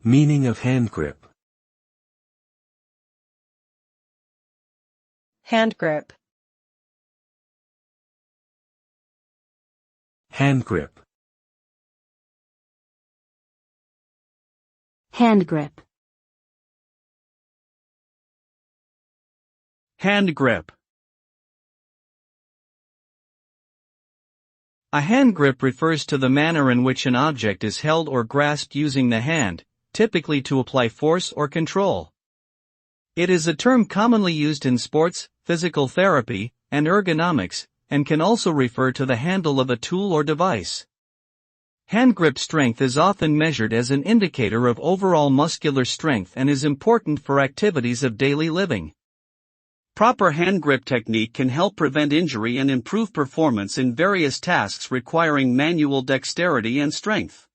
Meaning of handgrip. Handgrip. Handgrip. Handgrip. Handgrip. A handgrip refers to the manner in which an object is held or grasped using the hand, typically to apply force or control. It is a term commonly used in sports, physical therapy, and ergonomics, and can also refer to the handle of a tool or device. Handgrip strength is often measured as an indicator of overall muscular strength and is important for activities of daily living. Proper handgrip technique can help prevent injury and improve performance in various tasks requiring manual dexterity and strength.